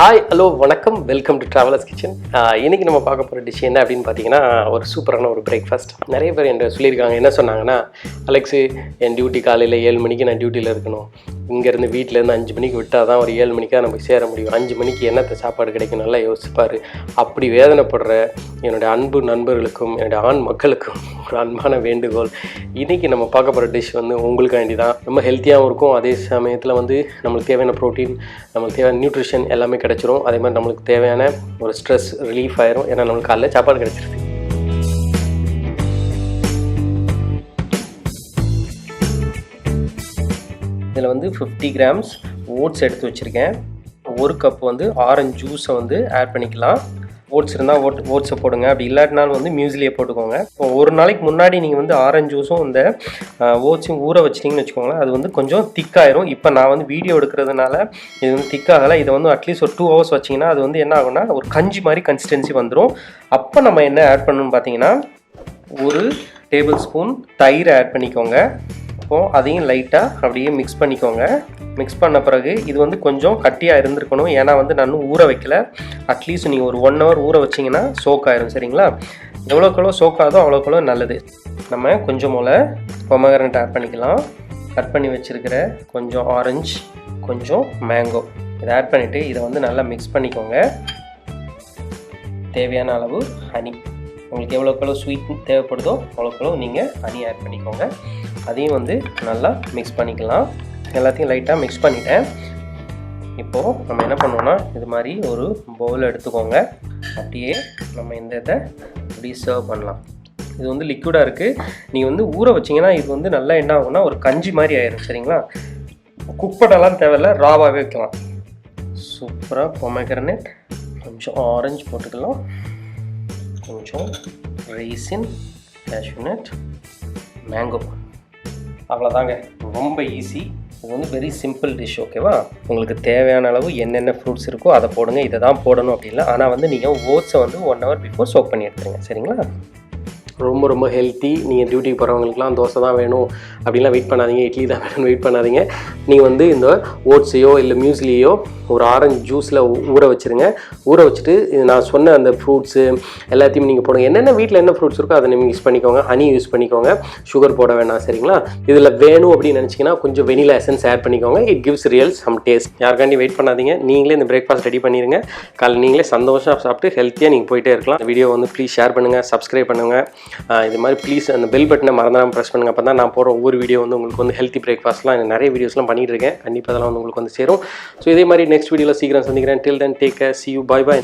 Hi hello வணக்கம், welcome to travellers kitchen. இன்றைக்கி நம்ம பார்க்க போகிற டிஷ் என்ன அப்படின்னு பார்த்தீங்கன்னா, ஒரு சூப்பரான ஒரு பிரேக்ஃபாஸ்ட். நிறைய பேர் என்கிட்ட சொல்லியிருக்காங்க. என்ன சொன்னாங்கன்னா, அலெக்ஸு என் டியூட்டி காலையில் 7 மணிக்கு நான் டியூட்டியில் இருக்கணும், இங்கேருந்து வீட்டிலேருந்து 5 மணிக்கு விட்டால் தான் ஒரு 7 மணிக்காக நம்ம சேர முடியும், 5 மணிக்கு என்னத்தை சாப்பாடு கிடைக்கும் நல்லா யோசிப்பார். அப்படி வேதனைப்படுற என்னுடைய அன்பு நண்பர்களுக்கும் என்னுடைய ஆண் மக்களுக்கும் ஒரு அன்பான வேண்டுகோள். இன்றைக்கி நம்ம பார்க்க போகிற டிஷ் வந்து உங்களுக்காண்டி தான். ரொம்ப ஹெல்த்தியாகவும் இருக்கும், அதே சமயத்தில் வந்து நம்மளுக்கு தேவையான ப்ரோட்டீன், நம்மளுக்கு தேவையான நியூட்ரிஷன் எல்லாமே கிடச்சிரும். அதே மாதிரி நம்மளுக்கு தேவையான ஒரு ஸ்ட்ரெஸ் ரிலீஃப் ஆயிரும். ஏன்னா நம்மளுக்கு காலையில் சாப்பாடு கிடச்சிருது. இதில் வந்து 50 கிராம்ஸ் ஓட்ஸ் எடுத்து வச்சுருக்கேன். 1 கப் வந்து ஆரஞ்சு ஜூஸை வந்து ஆட் பண்ணிக்கலாம். ஓட்ஸ் இருந்தால் ஓட்ஸை போடுங்க, அப்படி இல்லாட்டினாலும் வந்து மியூஸ்லியை போட்டுக்கோங்க. இப்போ ஒரு நாளைக்கு முன்னாடி நீங்கள் வந்து ஆரஞ்சு ஜூஸும் இந்த ஓட்ஸும் ஊற வச்சிட்டிங்கன்னு வச்சுக்கோங்களேன், அது வந்து கொஞ்சம் திக்காயிரும். இப்போ நான் வந்து வீடியோ எடுக்கிறதுனால இது வந்து திக்காகலை. இதை வந்து அட்லீஸ்ட் ஒரு 2 ஹவர்ஸ் வச்சிங்கன்னா அது வந்து என்ன ஆகும்னா ஒரு கஞ்சி மாதிரி கன்சிஸ்டன்சி வந்துடும். அப்போ நம்ம என்ன ஆட் பண்ணணும்னு பார்த்தீங்கன்னா, 1 டேபிள் ஸ்பூன் தயிர் ஆட் பண்ணிக்கோங்க. அப்போது அதையும் லைட்டாக அப்படியே மிக்ஸ் பண்ணிக்கோங்க. மிக்ஸ் பண்ண பிறகு இது வந்து கொஞ்சம் கட்டியாக இருந்திருக்கணும், ஏன்னா வந்து நான் ஊற வைக்கல. அட்லீஸ்ட் நீங்கள் ஒரு 1 ஹவர் ஊற வச்சிங்கன்னா சோக் ஆயிரும். சரிங்களா? எவ்வளோக்கெவ்வளோ சோக்காதோ அவ்வளோக்கெவ்வளோ நல்லது. நம்ம கொஞ்சம் போல் பொமக்ரானேட் ஆட் பண்ணிக்கலாம். கட் பண்ணி வச்சுருக்கிற கொஞ்சம் ஆரஞ்சு, கொஞ்சம் மேங்கோ இதை ஆட் பண்ணிவிட்டு இதை வந்து நல்லா மிக்ஸ் பண்ணிக்கோங்க. தேவையான அளவு ஹனி, உங்களுக்கு எவ்வளோக்கெவ்வளோ ஸ்வீட் தேவைப்படுதோ அவ்வளோக்கெவ்வளோ நீங்கள் ஹனி ஆட் பண்ணிக்கோங்க. அதையும் வந்து நல்லா மிக்ஸ் பண்ணிக்கலாம். எல்லாத்தையும் லைட்டாக மிக்ஸ் பண்ணிட்டேன். இப்போது நம்ம என்ன பண்ணுவோன்னா, இது மாதிரி ஒரு பவுல் எடுத்துக்கோங்க. அப்படியே நம்ம இந்த இதை இப்படி சர்வ் பண்ணலாம். இது வந்து லிக்விடாக இருக்குது. நீங்கள் வந்து ஊற வச்சிங்கன்னா இது வந்து நல்லா என்ன ஆகும்னா ஒரு கஞ்சி மாதிரி ஆயிடும். சரிங்களா? குக் பண்ணலாம் தேவையில்லை, ராவாகவே வைக்கலாம். சூப்பராக பொமக்ரானேட், கொஞ்சம் ஆரஞ்சு போட்டுக்கலாம், கொஞ்சம் ரைசின், கேஷ்யூநட், மேங்கோ. அவ்வளோதாங்க, ரொம்ப ஈஸி. இது வந்து வெரி சிம்பிள் டிஷ். ஓகேவா? உங்களுக்கு தேவையான அளவு என்னென்ன ஃப்ரூட்ஸ் இருக்கோ அதை போடுங்க. இதை தான் போடணும் அப்படின்னா, ஆனால் வந்து நீங்கள் ஓட்ஸை வந்து 1 ஹவர் பிஃபோர் சோக் பண்ணி எடுத்துருங்க. சரிங்களா? ரொம்ப ரொம்ப ஹெல்த்தி. நீங்கள் டியூட்டிக்கு போகிறவங்களுக்குலாம் தோசை தான் வேணும் அப்படின்லாம் வெயிட் பண்ணாதீங்க, இட்லி தான் வேணும்னு வெயிட் பண்ணாதீங்க. நீங்கள் வந்து இந்த ஓட்ஸையோ இல்லை மியூஸ்லியோ ஒரு ஆரஞ்சு ஜூஸில் ஊற வச்சுருங்க. ஊற வச்சுட்டு நான் சொன்ன அந்த ஃப்ரூட்ஸு எல்லாத்தையும் நீங்கள் போடுங்க. என்னென்ன வீட்டில் என்ன ஃப்ரூட்ஸ் இருக்கோ அதை நீங்கள் யூஸ் பண்ணிக்கோங்க. ஹனி யூஸ் பண்ணிக்கோங்க, சுகர் போட வேணாம். சரிங்களா? இதில் வேணும் அப்படின்னு நினச்சிங்கன்னா கொஞ்சம் வெனிலா எசன்ஸ் ஆட் பண்ணிக்கோங்க. It gives real some taste. யாருக்காண்டி வெயிட் பண்ணாதீங்க, நீங்களே இந்த பிரேக்ஃபாஸ்ட் ரெடி பண்ணிடுங்க. காலையில் நீங்களே சந்தோஷமாக சாப்பிட்டு ஹெல்த்தியாக நீங்கள் போயிட்டே இருக்கலாம். இந்த வீடியோ வந்து ப்ளீஸ் ஷேர் பண்ணுங்கள், சப்ஸ்கிரைப் பண்ணுங்கள். இது மாதிரி ப்ளீஸ் அந்த பெல் பட்டனை மறந்துடாமல் ப்ரெஸ் பண்ணுங்கள். அப்போ தான் நான் போகிற ஒவ்வொரு வீடியோ வந்து உங்களுக்கு வந்து ஹெல்த்தி பிரேக்ஃபாஸ்ட்லாம் நிறைய வீடியோஸ்லாம் பண்ணிகிட்டு இருக்கேன். கண்டிப்பாக அதெல்லாம் வந்து உங்களுக்கு வந்து சேரும். ஸோ இதே மாதிரி நெக்ஸ்ட் வீடியோவில் சீக்கிரம் சந்திக்கிறேன். Till then take care, see you, bye bye.